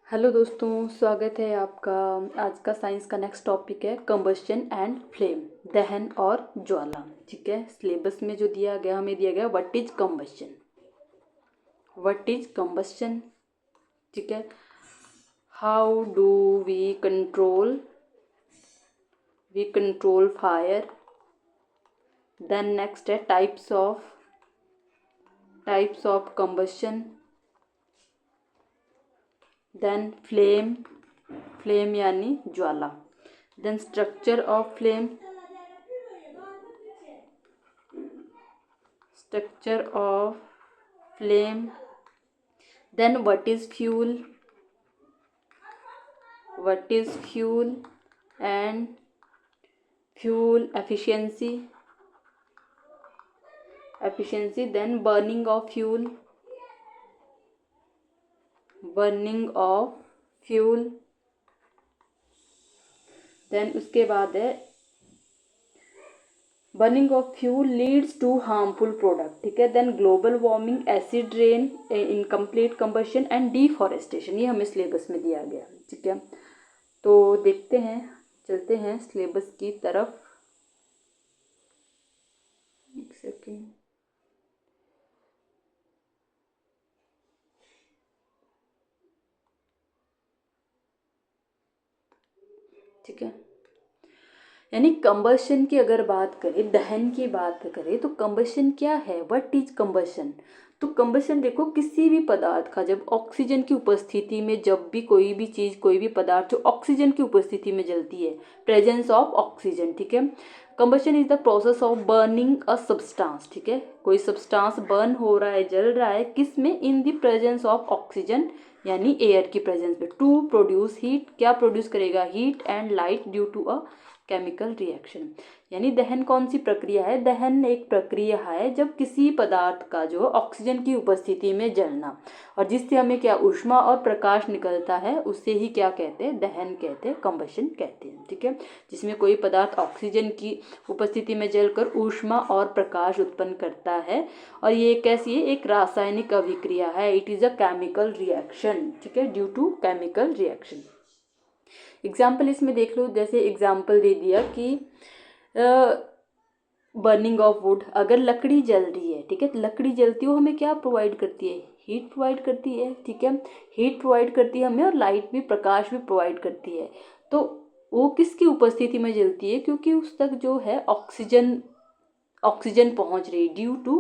Hello दोस्तों, स्वागत है आपका। आज का साइंस का नेक्स्ट टॉपिक है कंबस्शन एंड फ्लेम, दहन और ज्वाला। ठीक है, सिलेबस में जो दिया गया हमें दिया गया what is combustion, what is combustion. ठीक है, how do we control fire. Then next है types of combustion. Then flame यानी ज्वाला। Then structure of flame, then what is fuel and fuel efficiency, then burning of fuel, then उसके बाद है burning of fuel leads to harmful product. ठीक है, then global warming, acid rain, incomplete combustion and deforestation. ये हमें syllabus में दिया गया। ठीक है, तो देखते हैं, चलते हैं सिलेबस की तरफ। एक सेकेंड। ठीक है, यानी कंबशन की अगर बात करें, दहन की बात करें तो कंबशन क्या है, व्हाट इज कंबशन। तो कंबशन देखो, किसी भी पदार्थ का जब ऑक्सीजन की उपस्थिति में, जब भी कोई भी चीज़, कोई भी पदार्थ जो ऑक्सीजन की उपस्थिति में जलती है, प्रेजेंस ऑफ ऑक्सीजन। ठीक है, combustion is the process of burning a substance. ठीक है, कोई सब्सटेंस बर्न हो रहा है, जल रहा है, किस में, in the presence of oxygen यानी एयर की प्रेजेंस में, टू प्रोड्यूस हीट। क्या प्रोड्यूस करेगा, heat and light due to a chemical reaction. यानी दहन कौन सी प्रक्रिया है, दहन एक प्रक्रिया है जब किसी पदार्थ का जो ऑक्सीजन की उपस्थिति में जलना, और जिससे हमें क्या ऊष्मा और प्रकाश निकलता है, उससे ही क्या कहते हैं, दहन कहते हैं, कंबशन कहते हैं। ठीक है, जिसमें कोई पदार्थ ऑक्सीजन की उपस्थिति में जलकर ऊष्मा और प्रकाश उत्पन्न करता है, और ये कैसी है, एक रासायनिक अभिक्रिया है। It is a chemical reaction. ठीक है, due to chemical reaction. Example इसमें देख लो, जैसे एग्जाम्पल दे दिया कि बर्निंग ऑफ वुड, अगर लकड़ी जल रही है, ठीक है, तो लकड़ी जलती है, वो हमें क्या प्रोवाइड करती है, हीट प्रोवाइड करती है। ठीक है, हीट प्रोवाइड करती है हमें, और लाइट भी, प्रकाश भी प्रोवाइड करती है। तो वो किसकी उपस्थिति में जलती है, क्योंकि उस तक जो है ऑक्सीजन पहुंच रही, due to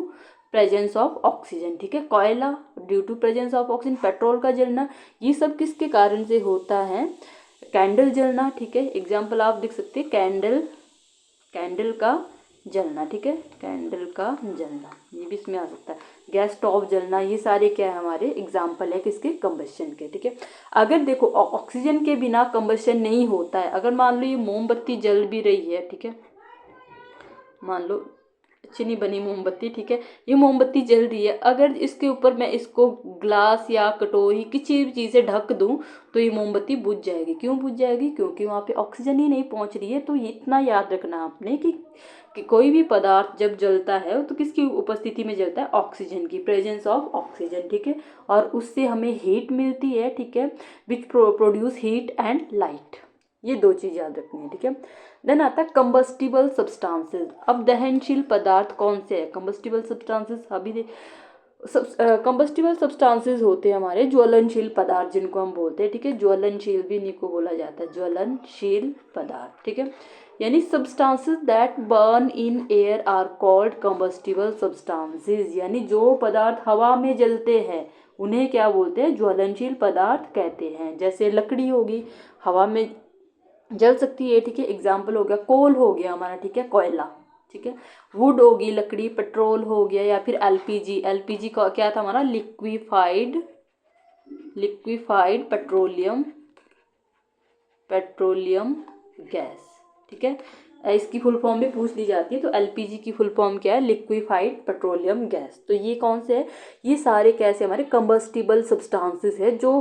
presence of oxygen. ठीक है, कोयला due to presence of oxygen, petrol का जलना, ये सब किसके कारण से होता है, कैंडल जलना। ठीक है, एग्जाम्पल आप देख सकते हैं, कैंडल का जलना। ठीक है, कैंडल का जलना, ये भी इसमें आ सकता है, गैस स्टोव जलना, ये सारे क्या है, हमारे एग्जाम्पल है किसके, कंबशन के। ठीक है, अगर देखो ऑक्सीजन के बिना कंबशन नहीं होता है। अगर मान लो ये मोमबत्ती जल भी रही है, ठीक है, मान लो अच्छी नहीं बनी मोमबत्ती, ठीक है, ये मोमबत्ती जल रही है, अगर इसके ऊपर मैं इसको ग्लास या कटोरी किसी भी चीज़ से ढक दूं तो ये मोमबत्ती बुझ जाएगी। क्यों बुझ जाएगी, क्योंकि वहाँ पे ऑक्सीजन ही नहीं पहुँच रही है। तो ये इतना याद रखना आपने कि कोई भी पदार्थ जब जलता है तो किसकी उपस्थिति में जलता है, ऑक्सीजन की, प्रेजेंस ऑफ ऑक्सीजन। ठीक है, और उससे हमें हीट मिलती है। ठीक है, which produce heat and light, ये दो चीज़ याद रखनी है। ठीक है, देन आता है कंबस्टिबल सब्सटेंसेस। अब दहनशील पदार्थ कौन से हैं, कंबस्टिबल सब्सटेंसेस अभी कंबस्टिबल सब्सटेंसेस होते हैं हमारे ज्वलनशील पदार्थ, जिनको हम बोलते हैं। ठीक है, ज्वलनशील भी इन्हीं को बोला जाता है, ज्वलनशील पदार्थ। ठीक है, यानी substances that burn in air are called combustible substances. यानी जो पदार्थ हवा में जलते हैं उन्हें क्या बोलते हैं, ज्वलनशील पदार्थ कहते हैं। जैसे लकड़ी होगी, हवा में जल सकती है। ठीक है, एग्जाम्पल हो गया कोल हो गया हमारा, ठीक है, कोयला। ठीक है, वुड होगी लकड़ी, पेट्रोल हो गया, या फिर एलपीजी। एलपीजी का क्या था हमारा, लिक्विफाइड पेट्रोलियम गैस। ठीक है, इसकी फुल फॉर्म भी पूछ ली जाती है, तो एलपीजी की फुल फॉर्म क्या है, लिक्विफाइड पेट्रोलियम गैस। तो ये कौन से है, ये सारे कैसे हमारे कंबस्टिबल सब्सटेंसेस है, जो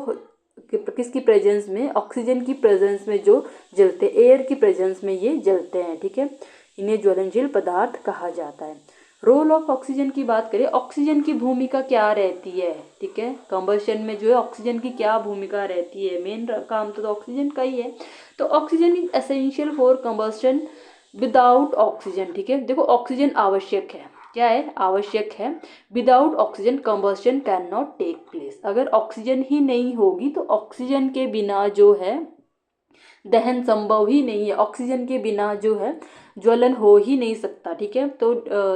किसकी प्रेजेंस में, ऑक्सीजन की प्रेजेंस में जो जलते, एयर की प्रेजेंस में ये जलते हैं। ठीक है, इन्हें ज्वलनशील पदार्थ कहा जाता है। रोल ऑफ ऑक्सीजन की बात करें, ऑक्सीजन की भूमिका क्या रहती है, ठीक है, कंबशन में जो है ऑक्सीजन की क्या भूमिका रहती है, मेन काम तो ऑक्सीजन का ही है। तो oxygen is essential for combustion without oxygen, ठीक है, देखो ऑक्सीजन आवश्यक है, क्या है, आवश्यक है। Without oxygen combustion can not take place, अगर ऑक्सीजन ही नहीं होगी तो ऑक्सीजन के बिना जो है दहन संभव ही नहीं है, ऑक्सीजन के बिना जो है ज्वलन हो ही नहीं सकता, ठीक है। तो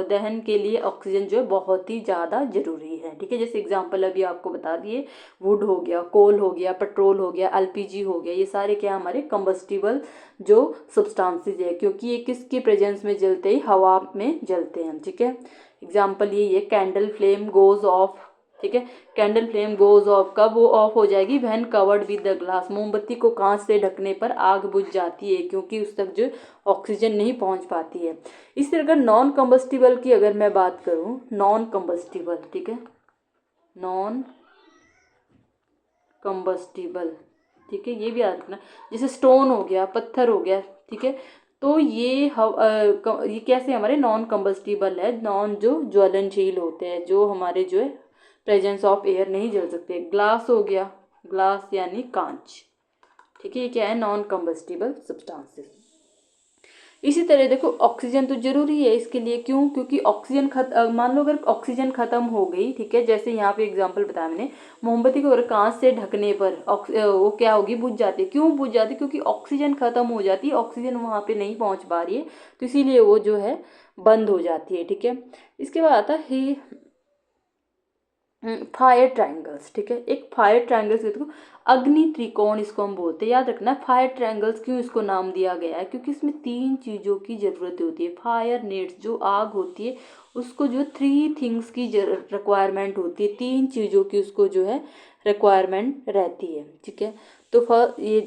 दहन के लिए ऑक्सीजन जो है बहुत ही ज़्यादा जरूरी है, ठीक है। जैसे एग्जांपल अभी आपको बता दिए, वुड हो गया, कोल हो गया, पेट्रोल हो गया, एलपीजी हो गया, ये सारे क्या हमारे कंबस्टिबल जो सब्सटेंसेस है, क्योंकि ये किसके प्रेजेंस में जलते ही, हवा में जलते हैं, ठीक है। एग्जाम्पल ये कैंडल फ्लेम गोज ऑफ, ठीक है, कैंडल फ्लेम गोज ऑफ, कब वो ऑफ हो जाएगी, when covered with the glass, मोमबत्ती को कांच से ढकने पर आग बुझ जाती है, क्योंकि उस तक जो ऑक्सीजन नहीं पहुंच पाती है। इस तरह अगर नॉन कंबस्टिबल की अगर मैं बात करूं, नॉन कंबस्टिबल, ठीक है, नॉन कंबस्टिबल, ठीक है, ये भी याद रखना, जैसे स्टोन हो गया, पत्थर हो गया, ठीक है, तो ये कैसे हमारे नॉन कंबस्टिबल है, नॉन जो ज्वलनशील होते हैं, जो हमारे जो है प्रेजेंस ऑफ एयर नहीं जल सकते। ग्लास हो गया, ग्लास यानी कांच, ठीक है, ये क्या है, नॉन कंबस्टिबल सब्सटेंसेस। इसी तरह देखो ऑक्सीजन तो जरूरी है इसके लिए, क्यों, क्योंकि ऑक्सीजन मान लो अगर ऑक्सीजन खत्म हो गई, ठीक है, जैसे यहाँ पे एग्जांपल बताया मैंने, मोमबत्ती को अगर कांच से ढकने पर वो क्या होगी, बुझ जाती है, क्यों बुझ जाती है, क्योंकि ऑक्सीजन खत्म हो जाती है, ऑक्सीजन वहाँ पे नहीं पहुँच पा रही है, तो इसीलिए वो जो है बंद हो जाती है, ठीक है। इसके बाद आता है फायर ट्रायंगल्स, ठीक है, एक फायर ट्रायंगल्स देखो, अग्नि त्रिकोण इसको हम बोलते हैं, याद रखना फायर ट्रायंगल्स क्यों इसको नाम दिया गया है, क्योंकि इसमें 3 चीज़ों की ज़रूरत होती है। फायर नेट्स जो आग होती है उसको जो 3 थिंग्स की रिक्वायरमेंट होती है, 3 चीज़ों की उसको जो है रिक्वायरमेंट रहती है, ठीक है। तो ये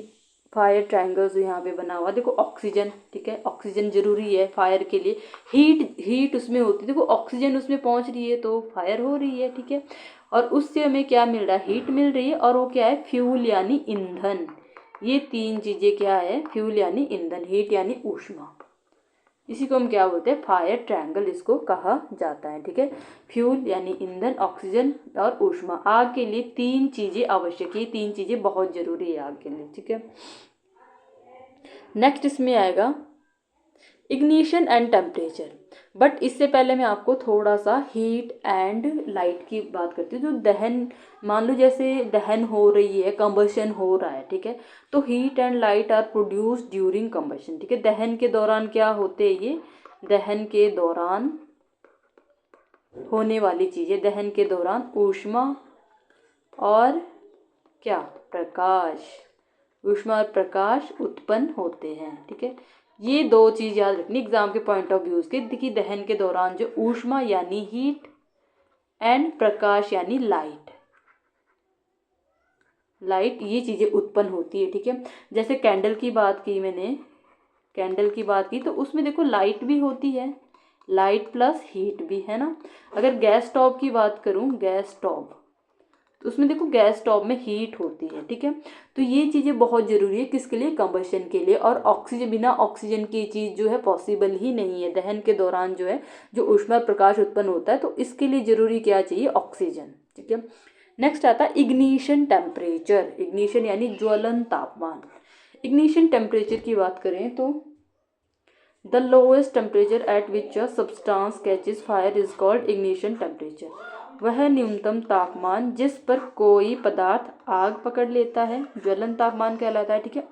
फायर ट्रायंगल्स यहाँ पे बना हुआ, देखो ऑक्सीजन, ठीक है, ऑक्सीजन जरूरी है फायर के लिए, हीट उसमें होती है, देखो ऑक्सीजन उसमें पहुँच रही है तो फायर हो रही है, ठीक है, और उससे हमें क्या मिल रहा है, हीट मिल रही है, और वो क्या है, फ्यूल यानी ईंधन। ये 3 चीजें क्या है, फ्यूल यानी ईंधन, हीट यानी ऊष्मा, इसी को हम क्या बोलते हैं, फायर ट्रायंगल इसको कहा जाता है, ठीक है। फ्यूल यानी ईंधन, ऑक्सीजन और ऊष्मा, आग के लिए 3 चीजें आवश्यक है, 3 चीजें बहुत जरूरी है आग के लिए, ठीक है। नेक्स्ट इसमें आएगा इग्निशन एंड टेम्परेचर, बट इससे पहले मैं आपको थोड़ा सा हीट एंड लाइट की बात करती हूँ। जो दहन, मान लो जैसे दहन हो रही है, कंबशन हो रहा है, ठीक है, तो heat and light are produce during combustion, ठीक है, दहन के दौरान क्या होते हैं, ये दहन के दौरान होने वाली चीज़ें, दहन के दौरान ऊष्मा और क्या, प्रकाश, ऊष्मा और प्रकाश उत्पन्न होते हैं, ठीक है। ये 2 चीज याद रखनी एग्जाम के पॉइंट ऑफ व्यू के, देखिए दहन के दौरान जो ऊष्मा यानी हीट एंड प्रकाश यानी लाइट, ये चीजें उत्पन्न होती है, ठीक है। जैसे कैंडल की बात की मैंने, कैंडल की बात की तो उसमें देखो लाइट भी होती है, लाइट प्लस हीट भी है ना। अगर गैस स्टोव की बात करूं, गैस स्टोव, तो उसमें देखो गैस स्टोव में हीट होती है, ठीक है। तो ये चीज़ें बहुत ज़रूरी है किसके लिए, कंबशन के लिए, और ऑक्सीजन, बिना ऑक्सीजन की चीज़ जो है पॉसिबल ही नहीं है। दहन के दौरान जो है जो ऊष्मा प्रकाश उत्पन्न होता है, तो इसके लिए ज़रूरी क्या चाहिए, ऑक्सीजन, ठीक है। नेक्स्ट आता है इग्निशन टेम्परेचर, इग्निशन यानी ज्वलन तापमान। इग्निशन टेम्परेचर की बात करें तो the lowest temperature at which a substance catches fire is called ignition temperature, वह न्यूनतम तापमान जिस पर कोई पदार्थ आग पकड़ लेता है ज्वलन तापमान कहलाता है, ठीक है।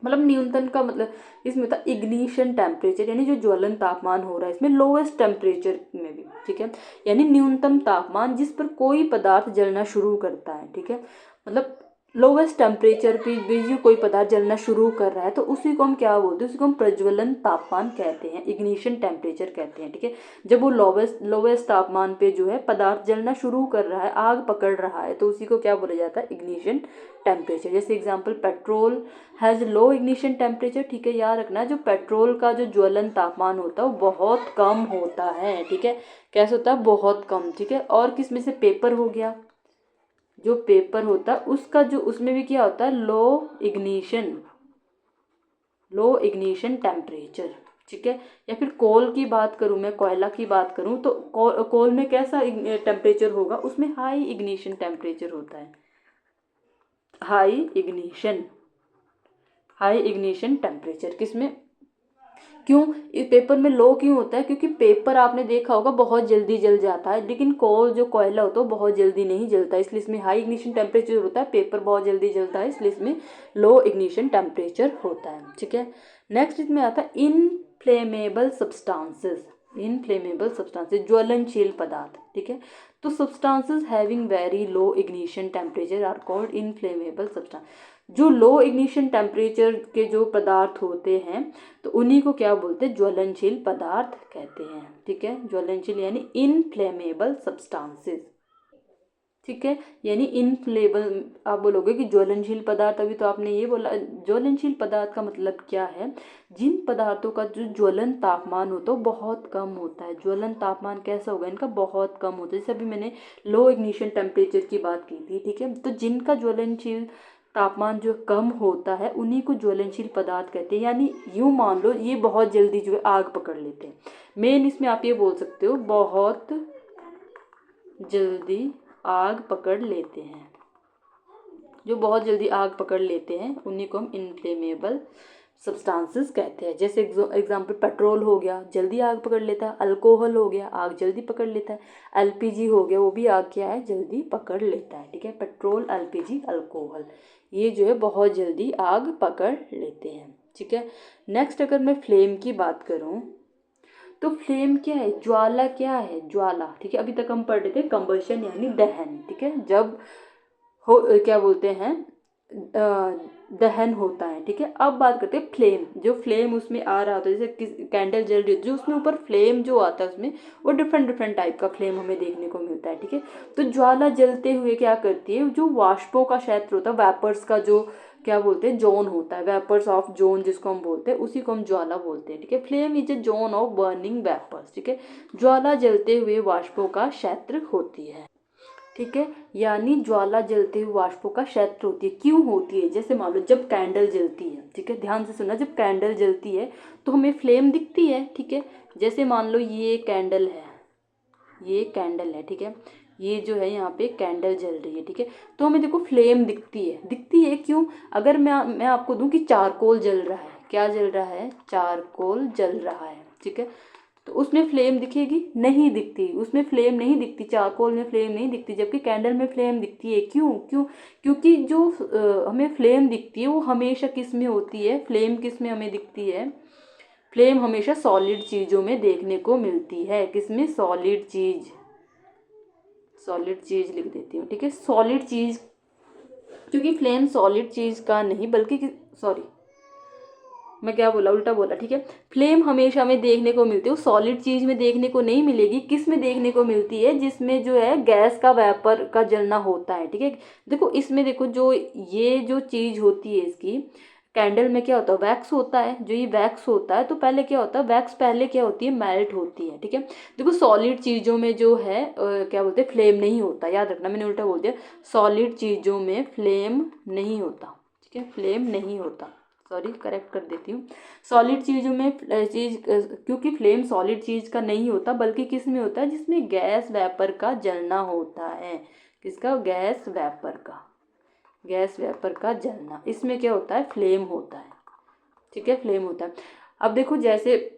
मतलब न्यूनतम का मतलब इसमें होता है इग्निशन टेम्परेचर, यानी जो ज्वलन तापमान हो रहा है इसमें लोएस्ट टेम्परेचर में भी, ठीक है, यानी न्यूनतम तापमान जिस पर कोई पदार्थ जलना शुरू करता है, ठीक है। मतलब लोवेस्ट टेम्परेचर पे भी जो कोई पदार्थ जलना शुरू कर रहा है तो उसी को हम क्या बोलते हैं, उसी को हम प्रज्वलन तापमान कहते हैं, इग्निशन टेम्परेचर कहते हैं, ठीक है। जब वो लोवेस्ट तापमान पे जो है पदार्थ जलना शुरू कर रहा है, आग पकड़ रहा है, तो उसी को क्या बोला जाता है, इग्निशन टेम्परेचर। जैसे example petrol has low ignition temperature, ठीक है, याद रखना जो पेट्रोल का जो ज्वलन तापमान होता है वो बहुत कम होता है, ठीक है। कैसे होता है, बहुत कम, ठीक है। और किस में से, पेपर हो गया, जो पेपर होता है उसका जो उसमें भी क्या होता है, लो इग्निशन टेम्परेचर, ठीक है। या फिर कोल की बात करूँ मैं, कोयला की बात करूँ तो कोल में कैसा टेम्परेचर होगा, उसमें हाई इग्निशन टेम्परेचर होता है, हाई इग्निशन टेम्परेचर। किसमें, क्यों इस पेपर में लो क्यों होता है, क्योंकि पेपर आपने देखा होगा बहुत जल्दी जल जाता है, लेकिन कोल जो कोयला होता है वो बहुत जल्दी नहीं जलता, इसलिए इसमें हाई इग्निशन टेम्परेचर होता है, पेपर बहुत जल्दी जलता है, इसलिए इसमें लो इग्निशन टेम्परेचर होता है। ठीक है। नेक्स्ट इसमें आता है इनफ्लेमेबल सब्सटेंसेस, ज्वलनशील पदार्थ। ठीक है। तो substances having very low ignition temperature are called inflammable substance. जो लो इग्निशन टेम्परेचर के जो पदार्थ होते हैं तो उन्हीं को क्या बोलते हैं, ज्वलनशील पदार्थ कहते हैं। ठीक है। ज्वलनशील यानी इनफ्लेमेबल सब्सटेंसेस। ठीक है। यानी इनफ्लेमेबल, आप बोलोगे कि ज्वलनशील पदार्थ, अभी तो आपने ये बोला। ज्वलनशील पदार्थ का मतलब क्या है, जिन पदार्थों का जो ज्वलन तापमान होता है वो बहुत कम होता है। ज्वलन तापमान कैसा होगा इनका, बहुत कम होता है। जैसे अभी मैंने लो इग्निशन टेम्परेचर की बात की थी। ठीक है। तो जिनका ज्वलनशील तापमान जो कम होता है उन्हीं को ज्वलनशील पदार्थ कहते हैं। यानी यूँ मान लो ये बहुत जल्दी जो है आग पकड़ लेते हैं। मेन इसमें आप ये बोल सकते हो, बहुत जल्दी आग पकड़ लेते हैं। जो बहुत जल्दी आग पकड़ लेते हैं उन्हीं को हम इनफ्लेमेबल सब्सटेंसेस कहते हैं। जैसे एग्जांपल पेट्रोल हो गया, जल्दी आग पकड़ लेता है। अल्कोहल हो गया, आग जल्दी पकड़ लेता है। एलपीजी हो गया, वो भी आग क्या है, जल्दी पकड़ लेता है। ठीक है। पेट्रोल, एलपीजी, अल्कोहल, ये जो है बहुत जल्दी आग पकड़ लेते हैं। ठीक है। नेक्स्ट अगर मैं फ्लेम की बात करूँ तो फ्लेम क्या है, ज्वाला क्या है, ज्वाला। ठीक है। अभी तक हम पढ़ रहे थे कंबशन यानी दहन। ठीक है। जब हो क्या बोलते हैं, दहन होता है। ठीक है। अब बात करते हैं फ्लेम। जो फ्लेम उसमें आ रहा होता है, जैसे कैंडल जल रही है, जो उसमें ऊपर फ्लेम जो आता है उसमें, वो डिफरेंट डिफरेंट टाइप का फ्लेम हमें देखने को मिलता है। ठीक है। तो ज्वाला जलते हुए क्या करती है, जो वाष्पों का क्षेत्र होता है, वेपर्स का जो क्या बोलते हैं, जोन होता है, वेपर्स ऑफ जोन जिसको हम बोलते हैं, उसी को हम ज्वाला बोलते हैं। ठीक है। Flame is a zone of burning vapours. ठीक है। ज्वाला जलते हुए वाष्पों का क्षेत्र होती है। ठीक है। यानी ज्वाला जलते हुए वाष्पों का क्षेत्र होती है। क्यों होती है, जैसे मान लो जब कैंडल जलती है, ठीक है, ध्यान से सुनना, जब कैंडल जलती है तो हमें फ्लेम दिखती है। ठीक है। जैसे मान लो ये कैंडल है, ये कैंडल है। ठीक है। ये जो है यहाँ पे कैंडल जल रही है। ठीक है। तो हमें देखो फ्लेम दिखती है क्यों, अगर मैं आपको दूं कि चारकोल जल रहा है, क्या जल रहा है, चारकोल जल रहा है। ठीक है। तो उसमें फ्लेम दिखेगी, नहीं दिखती, उसमें फ्लेम नहीं दिखती, चारकोल में फ्लेम नहीं दिखती, जबकि कैंडल में फ्लेम दिखती है। क्यों क्यों क्योंकि जो हमें फ्लेम दिखती है वो हमेशा किस में होती है, फ्लेम किस में हमें दिखती है, फ्लेम हमेशा सॉलिड चीज़ों में देखने को मिलती है। किसमें, सॉलिड चीज़ लिख देती हूँ। ठीक है। सॉलिड चीज़, क्योंकि फ्लेम सॉलिड चीज़ का नहीं बल्कि सॉरी मैं क्या बोला, उल्टा बोला। ठीक है। फ्लेम हमेशा हमें देखने को मिलती है, वो सॉलिड चीज में देखने को नहीं मिलेगी। किस में देखने को मिलती है, जिसमें जो है गैस का वेपर का जलना होता है। ठीक है। देखो इसमें देखो, जो ये जो चीज होती है इसकी, कैंडल में क्या होता है, वैक्स होता है। जो ये वैक्स होता है तो पहले क्या होता है, वैक्स पहले क्या होती है, मेल्ट होती है। ठीक है। देखो सॉलिड चीजों में जो है क्या बोलते हैं, फ्लेम नहीं होता। याद रखना, मैंने उल्टा बोल दिया, सॉलिड चीजों में फ्लेम नहीं होता। ठीक है। फ्लेम नहीं होता, सॉरी करेक्ट कर देती हूँ। सॉलिड चीज़ों में क्योंकि फ्लेम सॉलिड चीज़ का नहीं होता, बल्कि किस में होता है, जिसमें गैस वेपर का जलना होता है। किसका, गैस वेपर का जलना, इसमें क्या होता है, फ्लेम होता है। ठीक है। फ्लेम होता है। अब देखो जैसे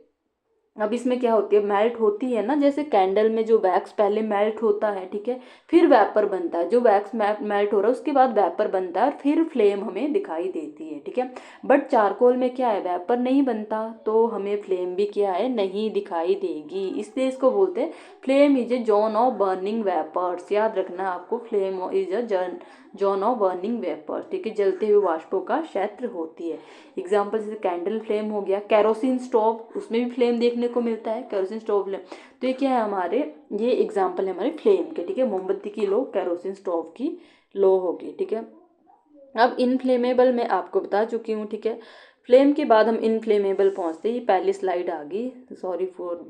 अब इसमें क्या होती है, मेल्ट होती है ना, जैसे कैंडल में जो वैक्स पहले मेल्ट होता है। ठीक है। फिर वेपर बनता है, जो वैक्स मेल्ट हो रहा है उसके बाद वेपर बनता है और फिर फ्लेम हमें दिखाई देती है। ठीक है। बट चारकोल में क्या है, वेपर नहीं बनता, तो हमें फ्लेम भी क्या है, नहीं दिखाई देगी। इसलिए इसको बोलते हैं flame is a zone of burning vapours. याद रखना आपको, flame is a zone of burning vapours. ठीक है। जलते हुए वाष्पों का क्षेत्र होती है। एग्जाम्पल जैसे कैंडल फ्लेम हो गया, केरोसिन स्टोव, उसमें भी फ्लेम देखने को मिलता है, केरोसिन स्टोव फ्लेम। तो ये क्या है हमारे, ये एग्जाम्पल है हमारे फ्लेम के। ठीक है। मोमबत्ती की लो, केरोसिन स्टोव की लो होगी। ठीक है। अब इनफ्लेमेबल मैं आपको बता चुकी हूँ। ठीक है। फ्लेम के बाद हम इनफ्लेमेबल पहुँचते हैं, ये पहली स्लाइड आ गई, सॉरी फॉर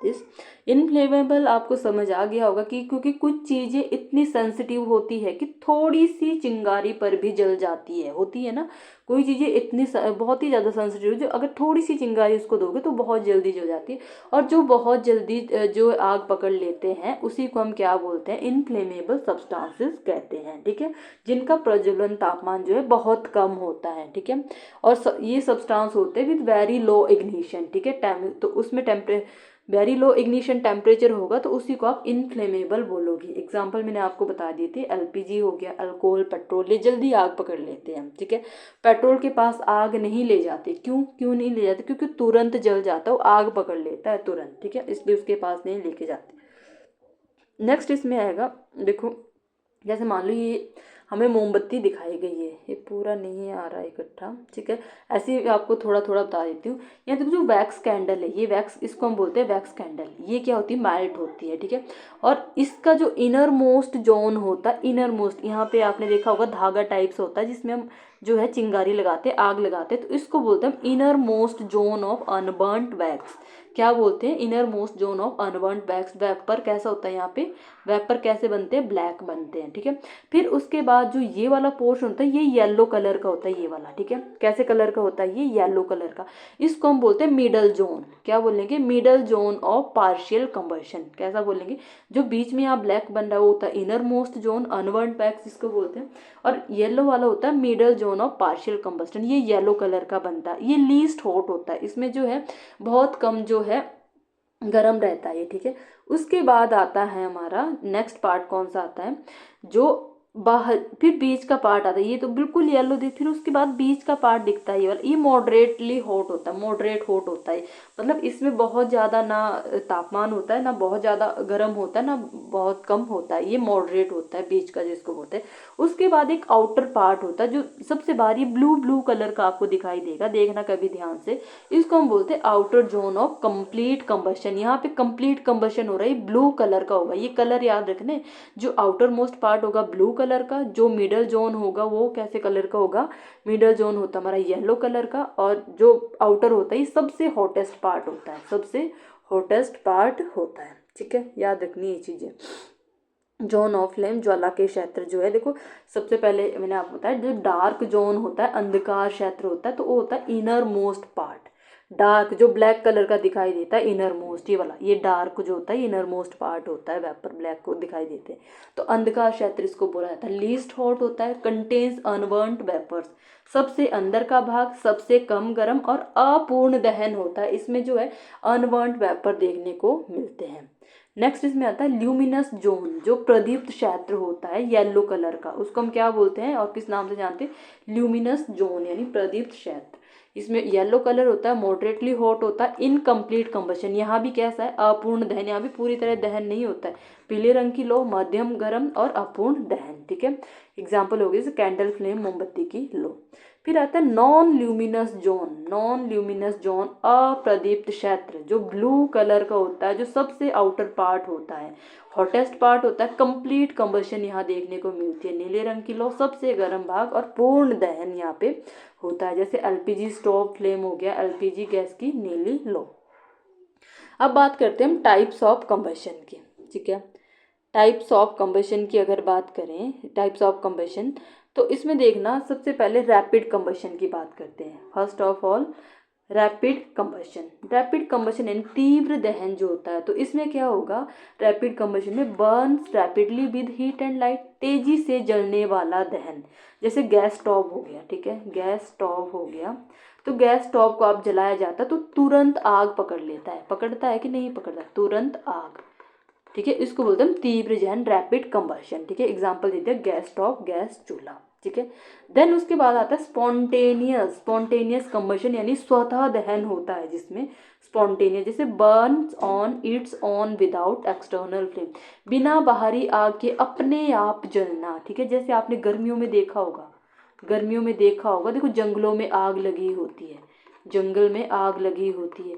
दिस। इनफ्लेमेबल आपको समझ आ गया होगा कि क्योंकि कुछ चीज़ें इतनी सेंसिटिव होती है कि थोड़ी सी चिंगारी पर भी जल जाती है, होती है ना। कोई चीज़ें इतनी बहुत ही ज़्यादा सेंसिटिव, जो अगर थोड़ी सी चिंगारी उसको दोगे तो बहुत जल्दी जल जाती है, और जो बहुत जल्दी जो आग पकड़ लेते हैं उसी को हम क्या बोलते हैं, इनफ्लेमेबल सब्सटेंसेस कहते हैं, ठीक है, जिनका प्रज्वलन तापमान जो है बहुत कम होता है, ठीक है। और ये सब्सटेंस होते हैं विद वेरी लो इग्निशन, ठीक है, तो उसमें वेरी लो इग्निशन टेम्परेचर होगा तो उसी को आप इनफ्लेमेबल बोलोगे। एग्जांपल मैंने आपको बता दिए थे, एलपीजी हो गया, अल्कोहल, पेट्रोल, ये जल्दी आग पकड़ लेते हैं, ठीक है। पेट्रोल के पास आग नहीं ले जाते, क्यों नहीं ले जाते, क्योंकि तुरंत जल जाता है, वो आग पकड़ लेता है तुरंत, ठीक है, इसलिए उसके पास नहीं लेके जाते। नेक्स्ट इसमें आएगा, देखो जैसे मान लो ये हमें मोमबत्ती दिखाई गई है, ये पूरा नहीं आ रहा है इकट्ठा, ठीक है, ऐसे ही आपको थोड़ा थोड़ा बता देती हूँ। यहाँ देखो जो वैक्स कैंडल है, ये वैक्स, इसको हम बोलते हैं वैक्स कैंडल, ये क्या होती है, मेल्ट होती है, ठीक है। और इसका जो इनर मोस्ट जोन होता है, इनर मोस्ट, यहाँ पे आपने देखा होगा धागा टाइप्स होता है जिसमें हम जो है चिंगारी लगाते हैं, आग लगाते हैं, तो इसको बोलते हैं inner most zone of unburnt wax. क्या बोलते हैं, inner most zone of unburnt wax. Vapour कैसा होता है, यहाँ पे वेपर कैसे बनते हैं, ब्लैक बनते हैं, ठीक है। फिर उसके बाद जो ये वाला पोर्शन होता है ये येलो कलर का होता है, ये वाला, ठीक है, कैसे कलर का होता है, ये येलो कलर का, इसको हम बोलते हैं मिडल जोन। क्या बोलेंगे, middle zone of partial combustion. कैसा बोलेंगे, जो बीच में यहाँ ब्लैक बन रहा है वो होता है इनर मोस्ट जोन, अनबर्न्ट वैक्स इसको बोलते हैं, और येलो वाला होता है middle zone of partial combustion, ये येलो कलर का बनता है, ये लीस्ट हॉट होता है, इसमें जो है बहुत कम जो है गरम रहता है ये, ठीक है। उसके बाद आता है हमारा नेक्स्ट पार्ट, कौन सा आता है, जो बाहर, फिर बीच का पार्ट आता है, ये तो बिल्कुल येलो दिख, फिर उसके बाद बीच का पार्ट दिखता है, ये वाला, ये मॉडरेटली हॉट होता है, मॉडरेट हॉट होता है, मतलब इसमें बहुत ज़्यादा ना तापमान होता है, ना बहुत ज़्यादा गर्म होता है, ना बहुत कम होता है, ये मॉडरेट होता है बीच का जिसको बोलते हैं। उसके बाद एक आउटर पार्ट होता है जो सबसे बाहरी ब्लू ब्लू कलर का आपको दिखाई देगा, देखना कभी ध्यान से, इसको हम बोलते हैं outer zone of complete combustion. यहाँ पे कंप्लीट कंबशन हो रहा है, ब्लू कलर का होगा, ये कलर याद रखने, जो आउटर मोस्ट पार्ट होगा ब्लू कलर का, जो मिडल जोन होगा वो कैसे कलर का होगा, मिडल जोन होता है हमारा येलो कलर का, और जो आउटर होता है ये सबसे हॉटेस्ट पार्ट होता है, सबसे हॉटेस्ट पार्ट होता है, ठीक है, याद रखनी ये चीज़ें। जोन ऑफ फ्लेम, ज्वाला के क्षेत्र जो है, देखो सबसे पहले मैंने आपको बताया जो डार्क जोन होता है, अंधकार क्षेत्र होता है, तो वो होता है इनर मोस्ट पार्ट, डार्क जो ब्लैक कलर का दिखाई देता है इनर मोस्ट, ये वाला, ये डार्क जो होता है इनर मोस्ट पार्ट होता है, वेपर ब्लैक को दिखाई देते हैं, तो अंधकार क्षेत्र इसको बोला जाता है। लीस्ट हॉट होता है, कंटेन्स अनबर्न्ट वेपर्स, सबसे अंदर का भाग सबसे कम गर्म और अपूर्ण दहन होता है, इसमें जो है अनबर्न्ट वेपर देखने को मिलते हैं। नेक्स्ट इसमें आता है ल्यूमिनस जोन, जो प्रदीप्त क्षेत्र होता है येलो कलर का, उसको हम क्या बोलते हैं और किस नाम से जानते हैं, ल्यूमिनस जोन यानी प्रदीप्त क्षेत्र। इसमें येलो कलर होता है, मॉडरेटली हॉट होता है, इनकम्प्लीट कंबशन, यहाँ भी कैसा है, अपूर्ण दहन, यहाँ भी पूरी तरह दहन नहीं होता है, पीले रंग की लो, मध्यम गर्म और अपूर्ण दहन, ठीक है। एग्जाम्पल हो गई जैसे कैंडल फ्लेम, मोमबत्ती की लो। फिर आता है non luminous zone, non luminous zone अप्रदीप्त क्षेत्र, जो ब्लू कलर का होता है, जो सबसे आउटर पार्ट होता है, हॉटेस्ट पार्ट होता है, कंप्लीट कंबशन यहाँ देखने को मिलती है, नीले रंग की लो, सबसे गर्म भाग और पूर्ण दहन यहाँ पे होता है, जैसे एलपीजी स्टोव फ्लेम हो गया, एलपीजी गैस की नीली लो। अब बात करते हैं हम टाइप्स ऑफ कंबशन की, ठीक है। टाइप्स ऑफ कंबशन की अगर बात करें, टाइप्स ऑफ कंबशन, तो इसमें देखना सबसे पहले रैपिड कंबशन की बात करते हैं। First of all rapid combustion, rapid combustion यानी तीव्र दहन जो होता है, तो इसमें क्या होगा, रैपिड कंबशन में Burns rapidly with heat and light, तेजी से जलने वाला दहन, जैसे गैस स्टोव हो गया, ठीक है, गैस स्टोव हो गया, तो गैस स्टोव को आप जलाया जाता है तो तुरंत आग पकड़ लेता है, पकड़ता है कि नहीं पकड़ता, तुरंत आग, ठीक है, इसको बोलते हैं तीव्र दहन, रैपिड कंबशन, ठीक है। एग्जांपल देते हैं गैस स्टोव, गैस चूल्हा, ठीक है। देन उसके बाद आता है स्पॉन्टेनियस, स्पॉन्टेनियस कंबशन यानी स्वतः दहन होता है, जिसमें स्पॉन्टेनियस जैसे Burns on it's on without external flame, बिना बाहरी आग के अपने आप जलना, ठीक है। जैसे आपने गर्मियों में देखा होगा, गर्मियों में देखा होगा, देखो जंगलों में आग लगी होती है, जंगल में आग लगी होती है,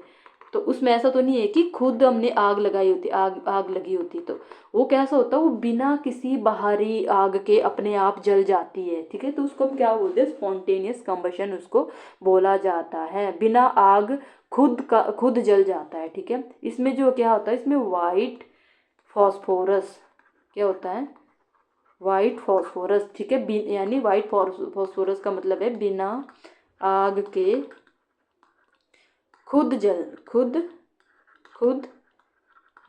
तो उसमें ऐसा तो नहीं है कि खुद हमने आग लगाई होती, आग लगी होती, तो वो कैसा होता है, वो बिना किसी बाहरी आग के अपने आप जल जाती है, ठीक है। तो उसको हम क्या बोलते हैं, स्पॉन्टेनियस कंबशन उसको बोला जाता है, बिना आग खुद जल जाता है, ठीक है। इसमें जो क्या होता है, इसमें वाइट फॉस्फोरस क्या होता है, वाइट फॉस्फोरस, ठीक है। यानी वाइट फॉस्फोरस का मतलब है बिना आग के खुद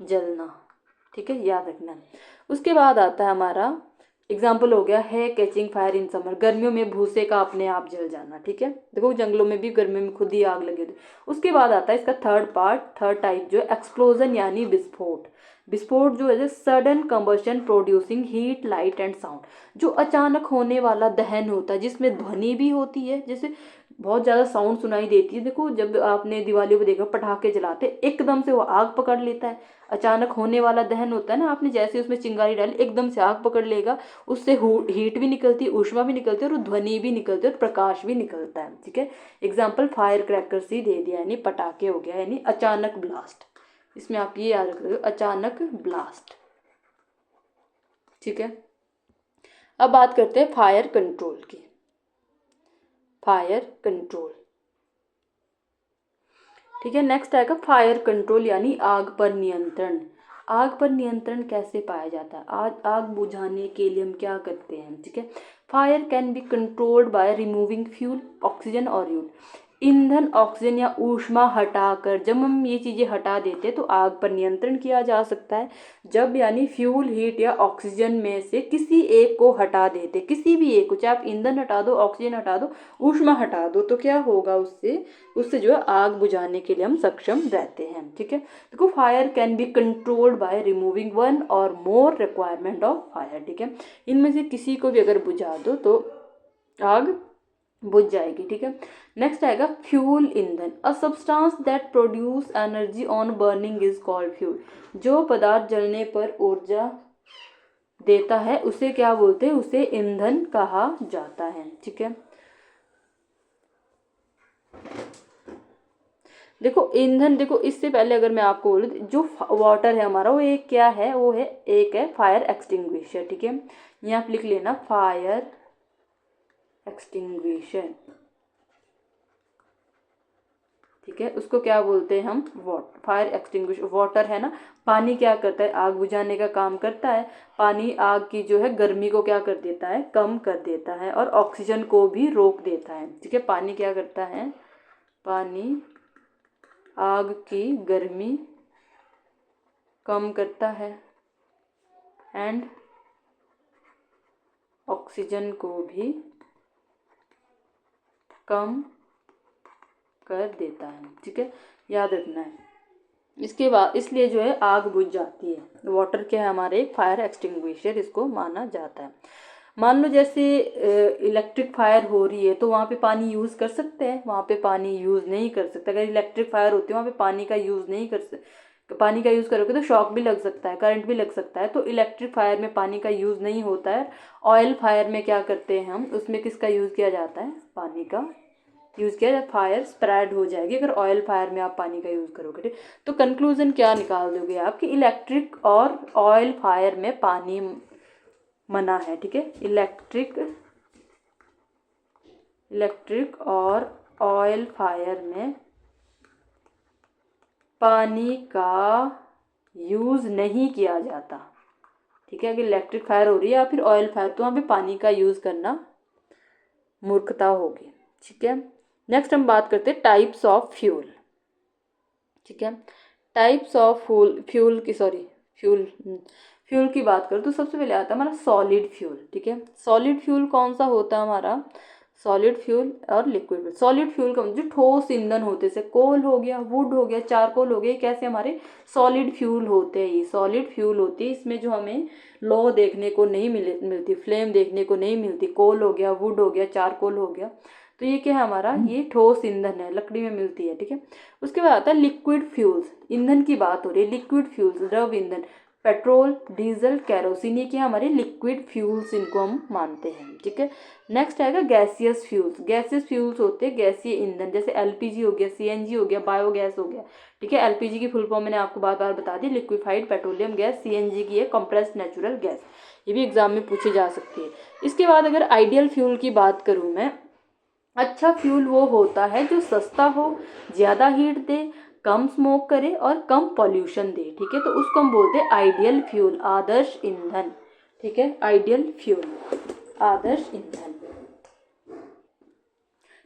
जलना, ठीक है, याद रखना। उसके बाद आता है हमारा एग्जाम्पल हो गया है कैचिंग फायर इन समर, गर्मियों में भूसे का अपने आप जल जाना, ठीक है। देखो जंगलों में भी गर्मियों में खुद ही आग लगी होती है। उसके बाद आता है इसका थर्ड टाइप जो है एक्सप्लोजन यानी विस्फोट। विस्फोट जो है sudden combustion producing heat light and sound, जो अचानक होने वाला दहन होता है जिसमें ध्वनि भी होती है, जैसे बहुत ज़्यादा साउंड सुनाई देती है। देखो जब आपने दिवाली को देखा पटाखे जलाते एकदम से वो आग पकड़ लेता है, अचानक होने वाला दहन होता है ना, आपने जैसे उसमें चिंगारी डाली एकदम से आग पकड़ लेगा, उससे हीट भी निकलती है, ऊष्मा भी निकलती है और ध्वनि भी निकलती है और प्रकाश भी निकलता है, ठीक है। एग्जाम्पल फायर क्रैकर्स ही दे दिया, यानी पटाखे हो गया, यानी अचानक ब्लास्ट। इसमें आप ये याद रख लो, अचानक ब्लास्ट, ठीक है। अब बात करते हैं फायर कंट्रोल की। फायर कंट्रोल, ठीक है। नेक्स्ट आएगा फायर कंट्रोल यानी आग पर नियंत्रण। आग पर नियंत्रण कैसे पाया जाता है, आग बुझाने के लिए हम क्या करते हैं, ठीक है। Fire can be controlled by removing fuel oxygen और यूल, ईंधन ऑक्सीजन या ऊष्मा हटाकर, जब हम ये चीज़ें हटा देते हैं तो आग पर नियंत्रण किया जा सकता है। जब यानी फ्यूल हीट या ऑक्सीजन में से किसी एक को हटा देते, किसी भी एक को, चाहे आप ईंधन हटा दो, ऑक्सीजन हटा दो, ऊष्मा हटा दो, तो क्या होगा, उससे जो है आग बुझाने के लिए हम सक्षम रहते हैं, ठीक है। देखो fire can be controlled by removing one और मोर रिक्वायरमेंट ऑफ फायर, ठीक है। इनमें से किसी को भी अगर बुझा दो तो आग बुझ जाएगी, ठीक है। नेक्स्ट आएगा फ्यूल ईंधन, a substance that produce energy on burning is called fuel. जो पदार्थ जलने पर ऊर्जा देता है उसे क्या बोलते हैं, उसे ईंधन कहा जाता है, ठीक है। देखो ईंधन, देखो इससे पहले अगर मैं आपको बोलूँ, जो वाटर है हमारा वो एक क्या है, वो है एक है फायर एक्सटिंग्विशर, ठीक है। यहाँ आप लिख लेना फायर एक्सटिंग्विशर, ठीक है। उसको क्या बोलते हैं हम, फायर एक्सटिंग्विशर। वाटर है ना, पानी क्या करता है, आग बुझाने का काम करता है। पानी आग की जो है गर्मी को क्या कर देता है, कम कर देता है और ऑक्सीजन को भी रोक देता है, ठीक है। पानी क्या करता है, पानी आग की गर्मी कम करता है एंड ऑक्सीजन को भी कम कर देता है, ठीक है, याद रखना है। इसके बाद इसलिए जो है आग बुझ जाती है। वाटर क्या है, हमारे एक फायर एक्सटिंग्विशर इसको माना जाता है। मान लो जैसे इलेक्ट्रिक फायर हो रही है तो वहाँ पे पानी यूज़ कर सकते हैं, वहाँ पे पानी यूज़ नहीं कर सकते। अगर इलेक्ट्रिक फायर होती है वहाँ पे पानी का यूज़ नहीं कर सकते, पानी का यूज़ करोगे तो शॉक भी लग सकता है, करंट भी लग सकता है। तो इलेक्ट्रिक फायर में पानी का यूज़ नहीं होता है। ऑयल फायर में क्या करते हैं हम, उसमें किसका यूज़ किया जाता है, पानी का यूज़ किया जाए, फायर स्प्रेड हो जाएगी अगर ऑयल फायर में आप पानी का यूज़ करोगे, ठीक। तो कंक्लूजन क्या निकाल दोगे आप कि इलेक्ट्रिक और ऑयल फायर में पानी मना है, ठीक है। इलेक्ट्रिक और ऑयल फायर में पानी का यूज़ नहीं किया जाता, ठीक है। अगर इलेक्ट्रिक फायर हो रही है या फिर ऑयल फायर तो वहाँ पे पानी का यूज़ करना मूर्खता होगी, ठीक है। नेक्स्ट हम बात करते हैं टाइप्स ऑफ फ्यूल, ठीक है। टाइप्स ऑफ फ्यूल की बात करूँ तो सबसे पहले आता है हमारा सॉलिड फ्यूल, ठीक है। सॉलिड फ्यूल कौन सा होता है हमारा, सॉलिड फ्यूल और लिक्विड फ्यूल। सॉलिड फ्यूल का जो ठोस ईंधन होते जैसे कोल हो गया, वुड हो गया, चारकोल हो गया, कैसे हमारे सॉलिड फ्यूल होते हैं, ये सॉलिड फ्यूल होती है। इसमें जो हमें लौ देखने को नहीं मिलती, फ्लेम देखने को नहीं मिलती, कोल हो गया, वुड हो गया, चारकोल हो गया, तो ये क्या है हमारा, ये ठोस ईंधन है, लकड़ी में मिलती है, ठीक है। उसके बाद आता है लिक्विड फ्यूल्स, ईंधन की बात हो रही है, लिक्विड फ्यूल्स द्रव ईंधन, पेट्रोल, डीजल, केरोसिन, ये क्या हमारे लिक्विड फ्यूल्स इनको हम मानते हैं, ठीक है। नेक्स्ट आएगा गैसियस फ्यूल्स। गैसियस फ्यूल्स होते हैं गैसीय ईंधन, जैसे एलपीजी हो गया, सीएनजी हो गया, बायोगैस हो गया, ठीक है। एलपीजी की फुल फॉर्म मैंने आपको बार बार बता दी, लिक्विफाइड पेट्रोलियम गैस। सीएनजी की है कंप्रेस्ड नेचुरल गैस। ये भी एग्जाम में पूछी जा सकती है। इसके बाद अगर आइडियल फ्यूल की बात करूँ मैं, अच्छा फ्यूल वो होता है जो सस्ता हो, ज़्यादा हीट दे, कम स्मोक करे और कम पॉल्यूशन दे, ठीक है। तो उसको हम बोलते हैं आइडियल फ्यूल, आदर्श ईंधन, ठीक है। आइडियल फ्यूल, आदर्श ईंधन,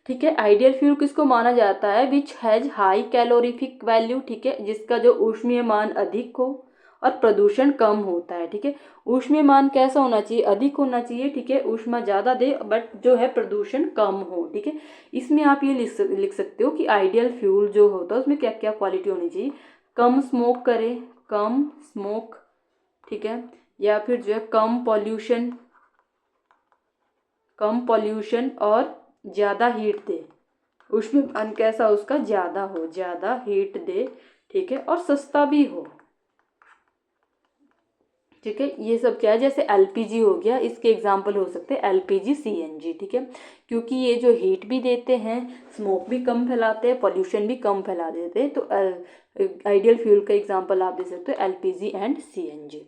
ठीक है। आइडियल फ्यूल किसको माना जाता है? Which has high calorific value, ठीक है, जिसका जो ऊष्मीय मान अधिक हो और प्रदूषण कम होता है, ठीक है। ऊष्मीय मान कैसा होना चाहिए? अधिक होना चाहिए, ठीक है। ऊष्मा ज़्यादा दे बट जो है प्रदूषण कम हो, ठीक है। इसमें आप ये लिख सकते हो कि आइडियल फ्यूल जो होता है उसमें क्या क्या क्वालिटी होनी चाहिए। कम स्मोक करे, कम स्मोक, ठीक है, या फिर जो है कम पॉल्यूशन, कम पॉल्यूशन और ज़्यादा हीट दे। ऊष्मीय कैसा उसका? ज़्यादा हो, ज़्यादा हीट दे, ठीक है, और सस्ता भी हो, ठीक है। ये सब क्या है? जैसे एलपीजी हो गया, इसके एग्जाम्पल हो सकते हैं एलपीजी, सीएनजी, ठीक है, क्योंकि ये जो हीट भी देते हैं, स्मोक भी कम फैलाते हैं, पॉल्यूशन भी कम फैला देते हैं। तो आइडियल फ्यूल का एग्जाम्पल आप दे सकते हो एलपीजी एंड सीएनजी।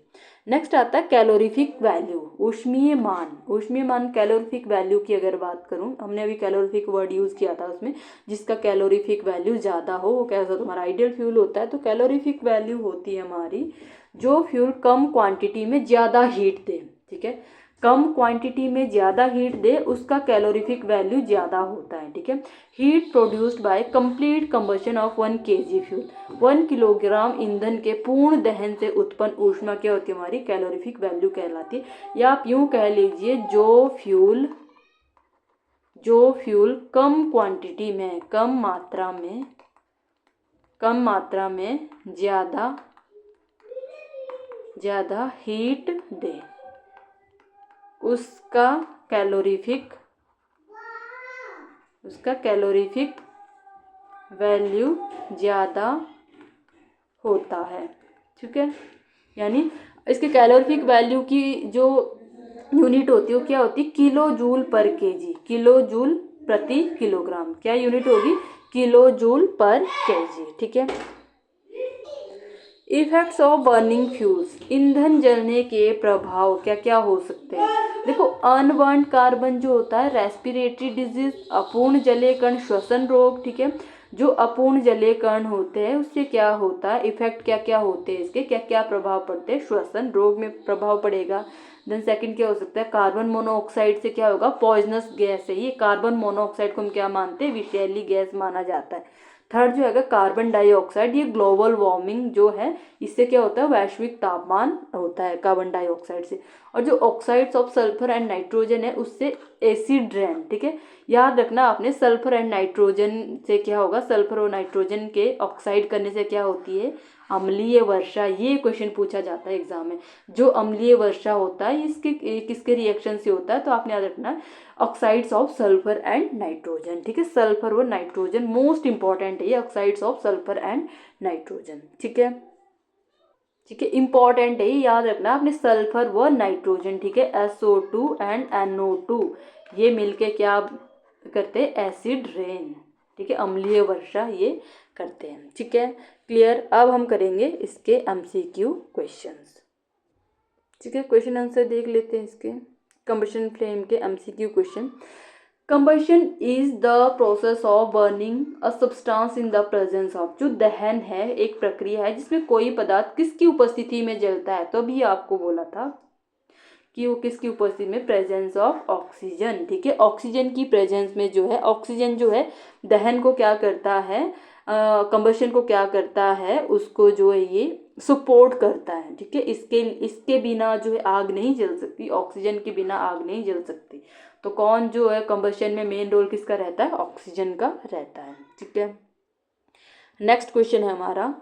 नेक्स्ट आता है कैलोरीफिक वैल्यू, ऊष्मीय मान। ऊष्मीय मान, कैलोरीफिक वैल्यू की अगर बात करूं, हमने अभी कैलोरीफिक वर्ड यूज़ किया था उसमें, जिसका कैलोरीफिक वैल्यू ज़्यादा हो वो कैसा तुम्हारा आइडियल फ्यूल होता है। तो कैलोरीफिक वैल्यू होती है हमारी जो फ्यूल कम क्वांटिटी में ज़्यादा हीट दे, ठीक है। कम क्वांटिटी में ज़्यादा हीट दे उसका कैलोरीफिक वैल्यू ज़्यादा होता है, ठीक है। Heat produced by complete combustion of 1 kg fuel, 1 kilogram ईंधन के पूर्ण दहन से उत्पन्न ऊष्मा क्या होती है? हमारी कैलोरीफिक वैल्यू कहलाती है। या आप यूँ कह लीजिए जो फ्यूल कम क्वांटिटी में, कम मात्रा में ज़्यादा हीट दे उसका कैलोरीफिक वैल्यू ज़्यादा होता है, ठीक है। यानी इसके कैलोरीफिक वैल्यू की जो यूनिट होती है वो क्या होती है? Kilo joule per KG, kilo joule प्रति किलोग्राम। क्या यूनिट होगी? किलो जूल पर केजी, ठीक है। इफेक्ट्स ऑफ बर्निंग फ्यूल्स, ईंधन जलने के प्रभाव क्या क्या हो सकते हैं? देखो, अनबर्न्ड कार्बन जो होता है, रेस्पिरेटरी डिजीज, अपूर्ण जलीय कण श्वसन रोग, ठीक है। जो अपूर्ण जलीय कण होते हैं उससे क्या होता है? इफेक्ट क्या क्या होते हैं इसके, क्या क्या प्रभाव पड़ते हैं? श्वसन रोग में प्रभाव पड़ेगा। देन सेकंड क्या हो सकता है? कार्बन मोनोऑक्साइड से क्या होगा? पॉइजनस गैस है ये। कार्बन मोनोऑक्साइड को हम क्या मानते हैं? विषैली गैस माना जाता है। थर्ड जो है कार्बन डाइऑक्साइड, ये ग्लोबल वार्मिंग जो है इससे क्या होता है? वैश्विक तापमान होता है कार्बन डाइऑक्साइड से। और जो oxides of sulphur and nitrogen है उससे एसिड रेन, ठीक है। याद रखना आपने, सल्फर एंड नाइट्रोजन से क्या होगा? सल्फर और नाइट्रोजन के ऑक्साइड करने से क्या होती है? अम्लीय वर्षा। ये क्वेश्चन पूछा जाता है एग्जाम में। जो अम्लीय वर्षा होता है इसके किसके रिएक्शन से होता है? तो आपने याद रखना oxides of sulphur and nitrogen, ठीक है। सल्फर व नाइट्रोजन मोस्ट इंपॉर्टेंट है ये, oxides of sulphur and nitrogen, ठीक है, ठीक है, इंपॉर्टेंट है ये, याद रखना आपने, सल्फर व नाइट्रोजन, ठीक है। SO2 एंड NO2 ये मिलके क्या करते हैं? एसिड रेन, ठीक है, अम्लीय वर्षा ये करते हैं, ठीक है। क्लियर? अब हम करेंगे इसके MCQ क्वेश्चंस, ठीक है। क्वेश्चन आंसर देख लेते हैं इसके। कंबशन फ्लेम के MCQ question. Combustion is the process of burning a substance in the presence of, जो दहन है एक प्रक्रिया है जिसमें कोई पदार्थ किसकी उपस्थिति में जलता है। तो अभी आपको बोला था कि वो किसकी उपस्थिति में? प्रेजेंस ऑफ ऑक्सीजन, ठीक है। ऑक्सीजन की प्रेजेंस में जो है, ऑक्सीजन जो है दहन को क्या करता है? कंबशन को क्या करता है? उसको जो है ये सपोर्ट करता है, ठीक है। इसके बिना जो है आग नहीं जल सकती, ऑक्सीजन के बिना आग नहीं जल सकती। तो कौन जो है कंबशन में मेन रोल किसका रहता है? ऑक्सीजन का रहता है, ठीक है। नेक्स्ट क्वेश्चन है हमारा,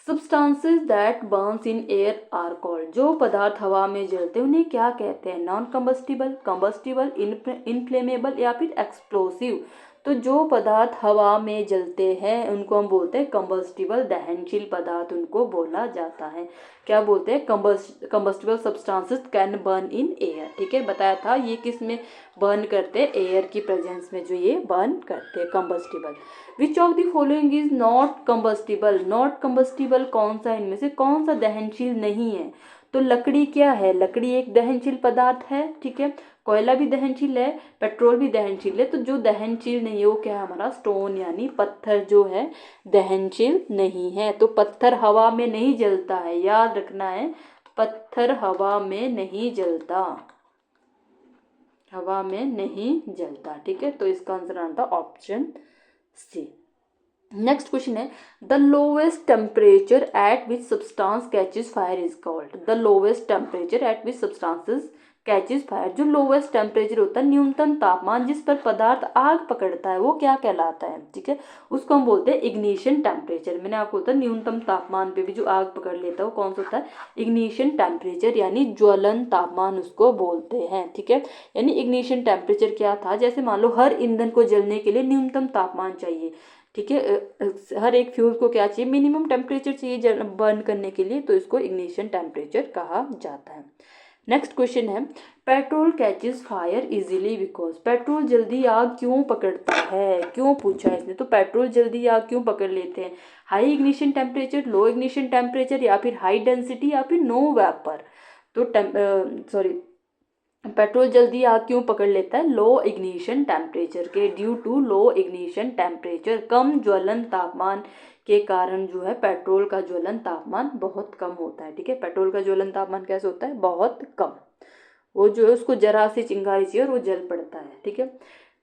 substances that burns in air are called, जो पदार्थ हवा में जलते हैं उन्हें क्या कहते हैं? नॉन कंबस्टिबल, कंबस्टिबल, इनफ्लेमेबल या फिर एक्सप्लोसिव। तो जो पदार्थ हवा में जलते हैं उनको हम बोलते हैं कंबस्टिबल, दहनशील पदार्थ उनको बोला जाता है। क्या बोलते हैं? Combustible substances can burn in air. ठीक है, बताया था ये किस में बर्न करते हैं? एयर की प्रेजेंस में जो ये बर्न करते हैं combustible. Which of the following is not combustible? Not combustible कौन सा, इनमें से कौन सा दहनशील नहीं है? तो लकड़ी क्या है? लकड़ी एक दहनशील पदार्थ है। ठीक है, कोयला भी दहनशील है, पेट्रोल भी दहनशील है। तो जो दहनशील नहीं है वो क्या है हमारा? स्टोन यानी पत्थर जो है दहनशील नहीं है। तो पत्थर हवा में नहीं जलता है, याद रखना है, पत्थर हवा में नहीं जलता, हवा में नहीं जलता। ठीक है, तो इसका आंसर आता ऑप्शन सी। नेक्स्ट क्वेश्चन है the lowest temperature at which substance catches fire is called. The lowest temperature at which substances catches fire, जो लोवेस्ट टेम्परेचर होता है, न्यूनतम तापमान जिस पर पदार्थ आग पकड़ता है, वो क्या कहलाता है? ठीक है, उसको हम बोलते हैं इग्निशन टेम्परेचर। मैंने आपको बोला न्यूनतम तापमान पे भी जो आग पकड़ लेता है वो कौन सा होता है? इग्निशन टेम्परेचर यानी ज्वलन तापमान उसको बोलते हैं। ठीक है, यानी इग्निशन टेम्परेचर क्या था? जैसे मान लो हर ईंधन को जलने के लिए न्यूनतम तापमान चाहिए। ठीक है, हर एक फ्यूल को क्या चाहिए? मिनिमम टेम्परेचर चाहिए बर्न करने के लिए, तो इसको इग्निशन टेम्परेचर कहा जाता है। नेक्स्ट क्वेश्चन है petrol catches fire easily because, petrol जल्दी आग क्यों पकड़ता है? क्यों पूछा है इसने? तो पेट्रोल जल्दी आग क्यों पकड़ लेते हैं? हाई इग्निशन टेम्परेचर, लो इग्निशन टेम्परेचर, या फिर हाई डेंसिटी, या फिर नो वेपर। तो पेट्रोल जल्दी आग क्यों पकड़ लेता है? लो इग्निशन टेम्परेचर के, due to low ignition temperature, कम ज्वलन तापमान के कारण जो है पेट्रोल का ज्वलन तापमान बहुत कम होता है। ठीक है, पेट्रोल का ज्वलन तापमान कैसे होता है? बहुत कम। वो जो है उसको जरा सी चिंगारी चाहिए और वो जल पड़ता है। ठीक है,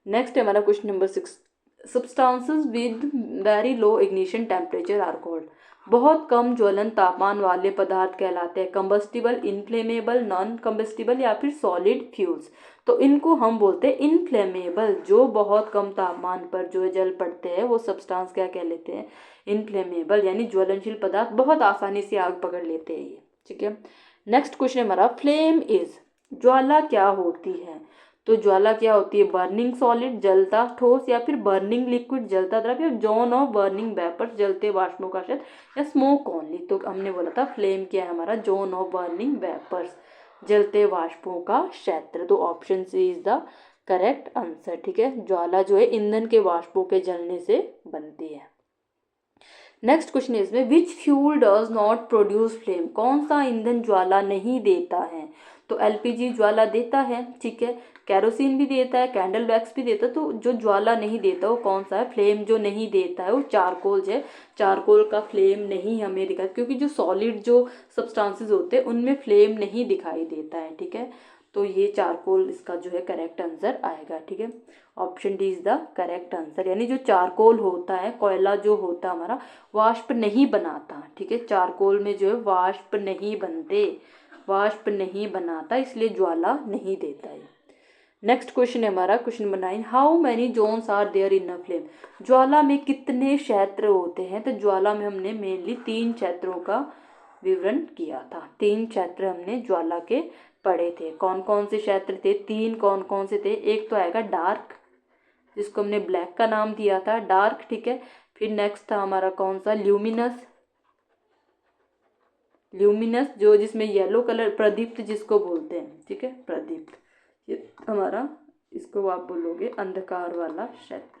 नेक्स्ट है हमारा question number 6। Substances with very low ignition temperature are called, बहुत कम ज्वलन तापमान वाले पदार्थ कहलाते हैं कंबस्टिबल, इनफ्लेमेबल, नॉन कंबस्टिबल या फिर सॉलिड फ्यूल्स। तो इनको हम बोलते हैं इनफ्लेमेबल, जो बहुत कम तापमान पर जो जल पड़ते हैं वो सब्सटेंस क्या कह लेते हैं? इनफ्लेमेबल, यानी ज्वलनशील पदार्थ बहुत आसानी से आग पकड़ लेते हैं ये। ठीक है, नेक्स्ट क्वेश्चन हमारा फ्लेम इज, ज्वाला क्या होती है? तो ज्वाला क्या होती है? बर्निंग सॉलिड जलता ठोस, या फिर बर्निंग लिक्विड जलता द्रव्य, जोन ऑफ बर्निंग वेपर्स जलते वाष्पों का क्षेत्र, या स्मोक ओनली। तो हमने बोला था फ्लेम क्या है हमारा? जोन ऑफ बर्निंग वेपर्स, जलते वाष्पों का क्षेत्र। तो option C is the correct answer. ठीक है, ज्वाला जो है ईंधन के वाष्पों के जलने से बनती है। नेक्स्ट क्वेश्चन है इसमें which fuel does not produce flame, कौन सा ईंधन ज्वाला नहीं देता है? तो एलपीजी ज्वाला देता है। ठीक है, कैरोसिन भी देता है, कैंडल वैक्स भी देता है। तो जो ज्वाला नहीं देता वो कौन सा है? फ्लेम जो नहीं देता है वो चारकोल है। चारकोल का फ्लेम नहीं हमें दिखा, क्योंकि जो सॉलिड जो सब्सटेंसेस होते हैं उनमें फ्लेम नहीं दिखाई देता है। ठीक है, तो ये चारकोल इसका जो है करेक्ट आंसर आएगा। ठीक है, option D is the correct answer, यानी जो चारकोल होता है, कोयला जो होता है हमारा, वाष्प नहीं बनाता। ठीक है, चारकोल में जो है वाष्प नहीं बनते, वाष्प नहीं बनाता, इसलिए ज्वाला नहीं देता है। नेक्स्ट क्वेश्चन है हमारा question number 9। How many zones are there in a flame, ज्वाला में कितने क्षेत्र होते हैं? तो ज्वाला में हमने मेनली 3 क्षेत्रों का विवरण किया था। 3 क्षेत्र हमने ज्वाला के पढ़े थे। कौन कौन से क्षेत्र थे? 3 कौन कौन से थे? एक तो आएगा डार्क, जिसको हमने ब्लैक का नाम दिया था, डार्क। ठीक है, फिर नेक्स्ट था हमारा कौन सा? ल्यूमिनस, ल्यूमिनस जो जिसमें येलो कलर, प्रदीप्त जिसको बोलते हैं। ठीक है, प्रदीप्त, ये हमारा इसको आप बोलोगे अंधकार वाला क्षेत्र।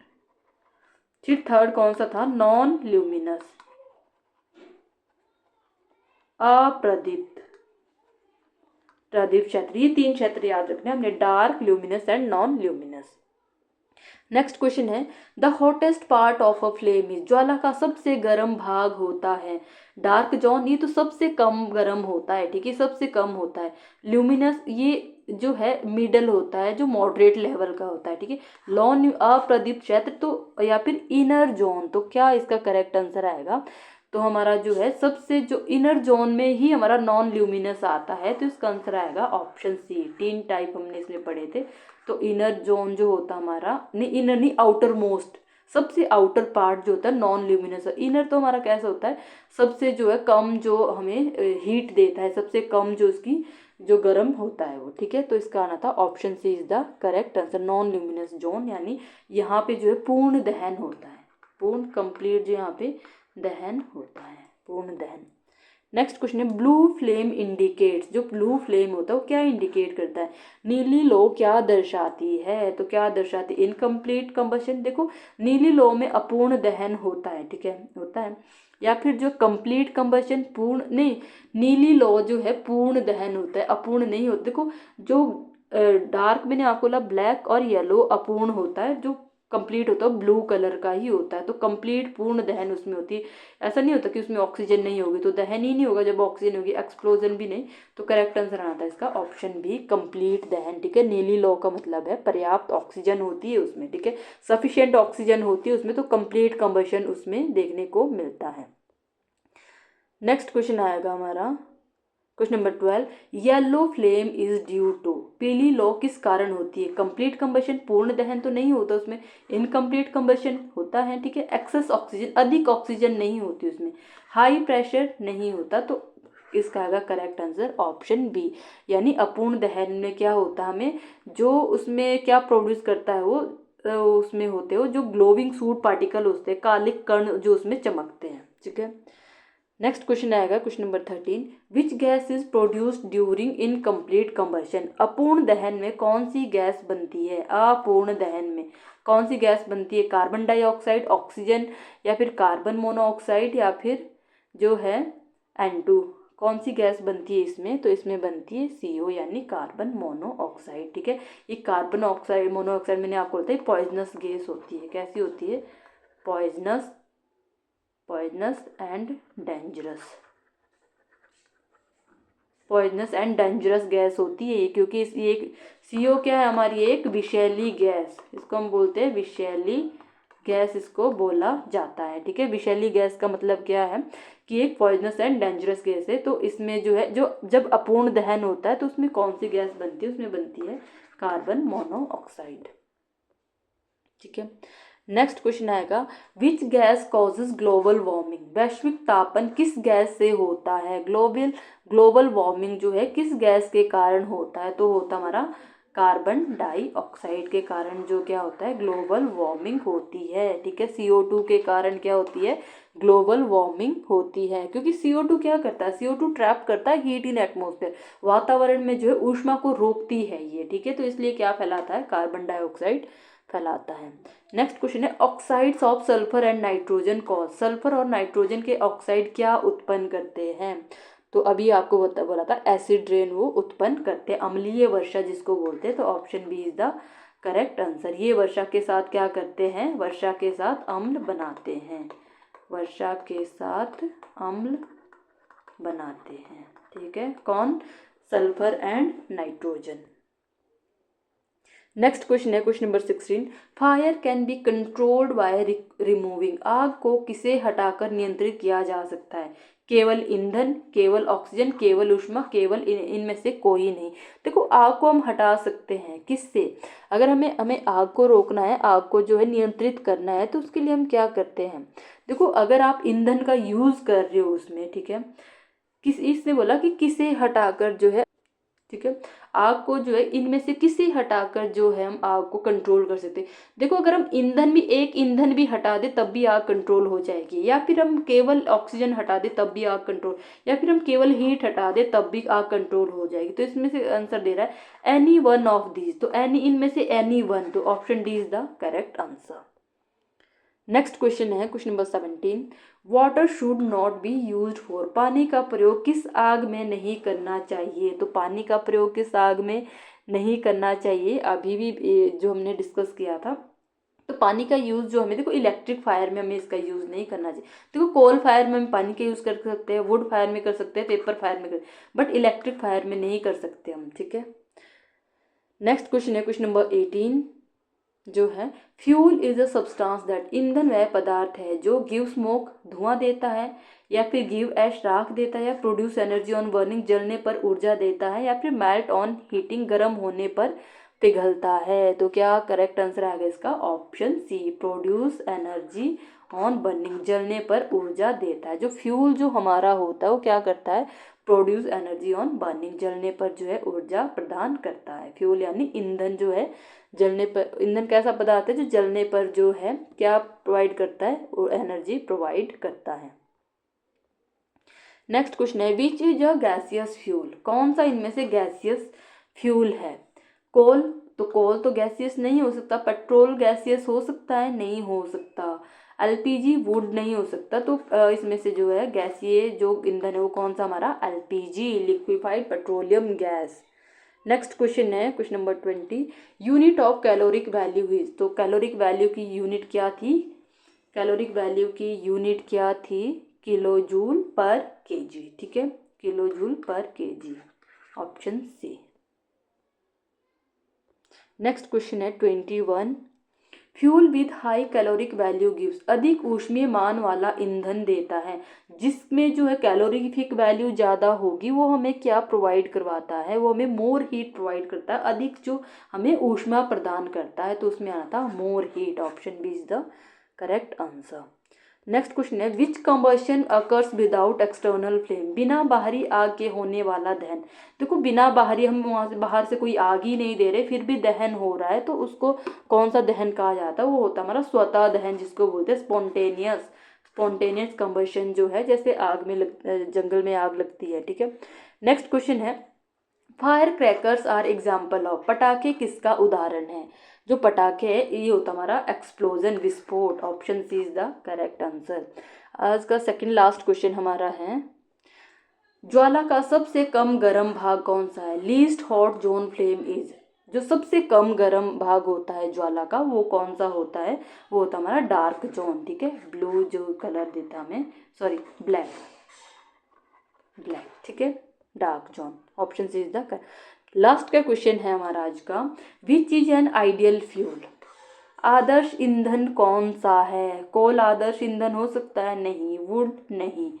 फिर थर्ड कौन सा था? नॉन ल्यूमिनस, अप्रदीप्त, प्रदीप्त क्षेत्र। ये 3 क्षेत्र याद रखने हमने, dark, luminous and non luminous. Next question है the hottest part of a flame is, ज्वाला का सबसे गर्म भाग होता है डार्क जोन, ये तो सबसे कम गर्म होता है। ठीक है, सबसे कम होता है। ल्यूमिनस ये जो है मिडल होता है, जो मॉडरेट लेवल का होता है। ठीक है, लॉन अप्रदीप्त क्षेत्र तो, या फिर इनर जोन। तो क्या इसका करेक्ट आंसर आएगा? तो हमारा जो है सबसे जो इनर जोन में ही हमारा नॉन ल्यूमिनस आता है, तो इसका आंसर आएगा ऑप्शन सी। 3 टाइप हमने इसमें पढ़े थे। तो इनर जोन जो होता हमारा, नहीं इनर नहीं, आउटर मोस्ट, सबसे आउटर पार्ट जो होता है नॉन ल्यूमिनस। इनर तो हमारा कैसा होता है, सबसे जो है कम जो हमें हीट देता है, सबसे कम जो उसकी जो गर्म होता है वो, ठीक है। तो इसका आना था option C is the correct answer, non luminous zone, यानी यहाँ पे जो है पूर्ण दहन होता है, पूर्ण कंप्लीट जो यहाँ पे दहन होता है, पूर्ण दहन। नेक्स्ट क्वेश्चन है ब्लू फ्लेम इंडिकेट्स, जो ब्लू फ्लेम होता है वो क्या इंडिकेट करता है, नीली लौ क्या दर्शाती है, तो क्या दर्शाती है, इनकम्प्लीट कंबशन। देखो नीली लौ में अपूर्ण दहन होता है, ठीक है, होता है, या फिर जो कंप्लीट कंबशन पूर्ण नहीं, नीली लौ जो है पूर्ण दहन होता है, अपूर्ण नहीं होता। देखो जो डार्क मैंने आपको बोला ब्लैक और येलो अपूर्ण होता है, जो कंप्लीट होता है ब्लू कलर का ही होता है, तो कंप्लीट पूर्ण दहन उसमें होती है। ऐसा नहीं होता कि उसमें ऑक्सीजन नहीं होगी, तो दहन ही नहीं होगा जब ऑक्सीजन होगी, एक्सप्लोजन भी नहीं। तो करेक्ट आंसर आना था इसका ऑप्शन बी कंप्लीट दहन, ठीक है। नीली लौ का मतलब है पर्याप्त ऑक्सीजन होती है उसमें, ठीक है, सफिशिएंट ऑक्सीजन होती है उसमें, तो कंप्लीट कंबशन उसमें देखने को मिलता है। नेक्स्ट क्वेश्चन आएगा हमारा question number 12, yellow flame is due to, पीली लौ किस कारण होती है, कंप्लीट कंबशन, पूर्ण दहन तो नहीं होता उसमें, इनकम्प्लीट कंबशन होता है, ठीक है, एक्सेस ऑक्सीजन, अधिक ऑक्सीजन नहीं होती उसमें, हाई प्रेशर नहीं होता, तो इसका आएगा करेक्ट आंसर ऑप्शन बी, यानी अपूर्ण दहन में क्या होता है, हमें जो उसमें क्या प्रोड्यूस करता है वो उसमें होते हो जो ग्लोविंग सूट पार्टिकल होते हैं, कालिक कण जो उसमें चमकते हैं, ठीक है। नेक्स्ट क्वेश्चन आएगा question number 13, which gas is produced during incomplete combustion, अपूर्ण दहन में कौन सी गैस बनती है, अपूर्ण दहन में कौन सी गैस बनती है, कार्बन डाइऑक्साइड, ऑक्सीजन, या फिर कार्बन मोनोऑक्साइड, या फिर जो है N2, कौन सी गैस बनती है इसमें, तो इसमें बनती है CO यानी कार्बन मोनोऑक्साइड, ठीक है। ये कार्बन ऑक्साइड मोनोऑक्साइड मैंने आपको बताया पॉइजनस गैस होती है, कैसी होती है, poisonous and dangerous, poisonous and dangerous gas होती है ये, क्योंकि ये CO क्या है हमारी, एक विषैली गैस, इसको हम बोलते हैं विषैली गैस, इसको बोला जाता है, ठीक है। विषैली गैस का मतलब क्या है कि एक पॉइजनस एंड डेंजरस गैस है, तो इसमें जो है जो जब अपूर्ण दहन होता है तो उसमें कौन सी गैस बनती है, उसमें बनती है कार्बन मोनोऑक्साइड, ठीक है। नेक्स्ट क्वेश्चन आएगा which gas causes global warming, वैश्विक तापन किस गैस से होता है, ग्लोबल वार्मिंग जो है किस गैस के कारण होता है, तो होता हमारा कार्बन डाइऑक्साइड के कारण जो क्या होता है ग्लोबल वार्मिंग होती है, ठीक है। CO2 के कारण क्या होती है, ग्लोबल वार्मिंग होती है, क्योंकि CO2 क्या करता है, CO2 ट्रैप करता है हीट इन एटमॉस्फेयर, वातावरण में जो है ऊष्मा को रोकती है ये, ठीक है, तो इसलिए क्या फैलाता है, कार्बन डाइऑक्साइड फैलाता है। नेक्स्ट क्वेश्चन है oxides of sulphur and nitrogen cause, sulphur और नाइट्रोजन के ऑक्साइड क्या उत्पन्न करते हैं, तो अभी आपको बोला था एसिड रेन वो उत्पन्न करते हैं, अम्लीय वर्षा जिसको बोलते हैं, तो option B is the correct answer. ये वर्षा के साथ क्या करते हैं, वर्षा के साथ अम्ल बनाते हैं, वर्षा के साथ अम्ल बनाते हैं, ठीक है, कौन, sulphur and nitrogen. Next question है question number 16, fire can be controlled by removing, आग को किसे हटाकर नियंत्रित किया जा सकता है, केवल ईंधन, केवल ऑक्सीजन, केवल ऊष्मा, केवल इनमें से कोई नहीं। देखो आग को हम हटा सकते हैं किससे, अगर हमें आग को रोकना है, आग को जो है नियंत्रित करना है, तो उसके लिए हम क्या करते हैं, देखो अगर आप ईंधन का यूज कर रहे हो उसमें, ठीक है, इसने बोला कि किसे हटाकर जो है, ठीक है, आग को जो है इनमें से किसी हटाकर जो है हम आग को कंट्रोल कर सकते हैं। देखो अगर हम एक ईंधन भी हटा दे तब भी आग कंट्रोल हो जाएगी, या फिर हम केवल ऑक्सीजन हटा दे तब भी आग कंट्रोल, या फिर हम केवल हीट हटा दे तब भी आग कंट्रोल हो जाएगी। तो इसमें से आंसर दे रहा है एनी वन ऑफ दीज, तो इनमें से एनी वन, तो option D is the correct answer. Next question है question number 17, water should not be used for, पानी का प्रयोग किस आग में नहीं करना चाहिए, तो पानी का प्रयोग किस आग में नहीं करना चाहिए, अभी भी जो हमने डिस्कस किया था, तो पानी का यूज़ जो हमें, देखो इलेक्ट्रिक फायर में हमें इसका यूज़ नहीं करना चाहिए, देखो कोल फायर में हम पानी का यूज़ कर सकते हैं, वुड फायर में कर सकते हैं, पेपर फायर में कर, बट इलेक्ट्रिक फायर में नहीं कर सकते हम, ठीक है। नेक्स्ट क्वेश्चन है क्वेश्चन नंबर 18 जो है fuel is a substance that, ईंधन वह पदार्थ है जो गिव स्मोक, धुआं देता है, या फिर गिव ऐश, राख देता है, या प्रोड्यूस एनर्जी ऑन बर्निंग, जलने पर ऊर्जा देता है, या फिर मेल्ट ऑन हीटिंग, गर्म होने पर पिघलता है। तो क्या करेक्ट आंसर आएगा इसका? Option C, produce energy on burning, जलने पर ऊर्जा देता है। जो फ्यूल जो हमारा होता है वो क्या करता है? प्रोड्यूस एनर्जी ऑन बर्निंग, जलने पर जो है ऊर्जा प्रदान करता है। फ्यूल यानी ईंधन जो है जलने पर, ईंधन कैसा पदार्थ है जो जलने पर जो है क्या प्रोवाइड करता है? वो एनर्जी प्रोवाइड करता है। नेक्स्ट क्वेश्चन है, which is a gaseous fuel, कौन सा इनमें से गैसियस फ्यूल है? कोल, तो कोल तो गैसियस नहीं हो सकता। पेट्रोल गैसियस हो सकता है? नहीं हो सकता। एलपीजी वुड नहीं हो सकता। तो इसमें से जो है गैसीय जो ईंधन है वो कौन सा हमारा? LPG, liquefied petroleum gas. Next question है question number 20, unit of calorific value is, तो कैलोरिक वैल्यू की यूनिट क्या थी? कैलोरिक वैल्यू की यूनिट क्या थी? किलो जूल पर केजी, ठीक है, kilo joule per KG, option C. Next question है 21, fuel with high caloric value gives, अधिक ऊष्मीय मान वाला ईंधन देता है। जिसमें जो है कैलोरीफिक वैल्यू ज़्यादा होगी वो हमें क्या प्रोवाइड करवाता है? वो हमें मोर हीट प्रोवाइड करता है, अधिक जो हमें ऊष्मा प्रदान करता है। तो उसमें आना था more heat, option B is the correct answer. Next question है, which combustion occurs without external flame, बिना बाहरी आग के होने वाला दहन। देखो बिना बाहरी, हम वहाँ से बाहर से कोई आग ही नहीं दे रहे फिर भी दहन हो रहा है, तो उसको कौन सा दहन कहा जाता है? वो होता है हमारा स्वतः दहन, जिसको बोलते हैं स्पॉन्टेनियस। स्पॉन्टेनियस कंबशन जो है, जैसे आग में जंगल में आग लगती है, ठीक है। नेक्स्ट क्वेश्चन है, fire crackers are example of, पटाखे किसका उदाहरण है? जो पटाखे है ये होता हमारा एक्सप्लोजन, विस्फोट, option C is the correct answer. आज का सेकंड लास्ट क्वेश्चन हमारा है, ज्वाला का सबसे कम गर्म भाग कौन सा है? Least hot zone flame is, जो सबसे कम गर्म भाग होता है ज्वाला का वो कौन सा होता है? वो होता है हमारा डार्क जोन, ठीक है, ब्लू जो कलर देता है हमें, सॉरी ब्लैक, ब्लैक, ठीक है, dark zone, option C is the. Last का क्वेश्चन है हमारा आज का, which is an ideal fuel, आदर्श ईंधन कौन सा है? कोल आदर्श ईंधन हो सकता है? नहीं। वुड नहीं।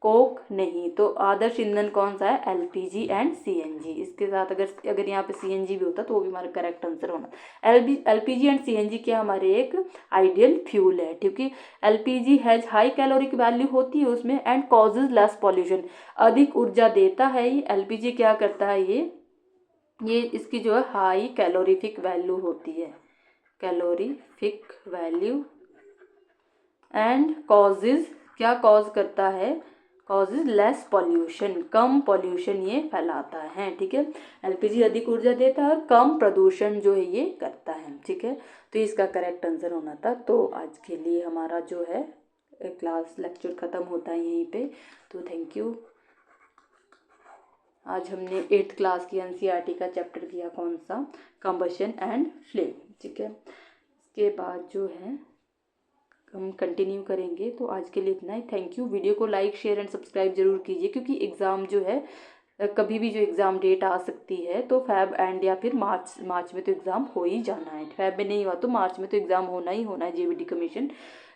कोक नहीं। तो आदर्श ईंधन कौन सा है? LPG and CNG. इसके साथ अगर यहाँ पे सीएनजी भी होता तो वो भी हमारा करेक्ट आंसर होना। एलपीजी एंड सीएनजी क्या हमारे एक आइडियल फ्यूल है, क्योंकि LPG has high caloric value होती है उसमें एंड कॉजेज लेस पॉल्यूशन, अधिक ऊर्जा देता है। ये एलपीजी क्या करता है? ये इसकी जो है हाई कैलोरीफिक वैल्यू होती है, कैलोरीफिक वैल्यू, एंड कॉजेज, क्या कॉज करता है? कॉजेज लेस पॉल्यूशन, कम पॉल्यूशन ये फैलाता है, ठीक है। एलपीजी अधिक ऊर्जा देता है और कम प्रदूषण जो है ये करता है, ठीक है। तो इसका करेक्ट आंसर होना था। तो आज के लिए हमारा जो है क्लास लेक्चर ख़त्म होता है यहीं पे। तो थैंक यू। आज हमने 8th क्लास की एनसीईआरटी का चैप्टर किया, कौन सा? कंबशन एंड फ्लेम, ठीक है। इसके बाद जो है हम कंटिन्यू करेंगे। तो आज के लिए इतना ही, थैंक यू। वीडियो को लाइक शेयर एंड सब्सक्राइब जरूर कीजिए, क्योंकि एग्ज़ाम जो है कभी भी जो एग्ज़ाम डेट आ सकती है। तो फैब एंड या फिर मार्च में तो एग्ज़ाम हो ही जाना है। फैब में नहीं हुआ तो मार्च में तो एग्ज़ाम होना ही होना है। जेबीटी कमीशन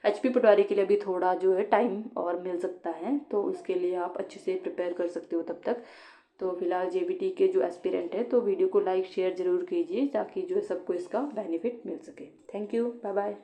एचपी पटवारी के लिए अभी थोड़ा जो है टाइम और मिल सकता है, तो उसके लिए आप अच्छे से प्रिपेयर कर सकते हो तब तक। तो फिलहाल जेबीटी के जो एस्पिरेंट है तो वीडियो को लाइक शेयर ज़रूर कीजिए, ताकि जो है सबको इसका बेनिफिट मिल सके। Thank you, bye bye.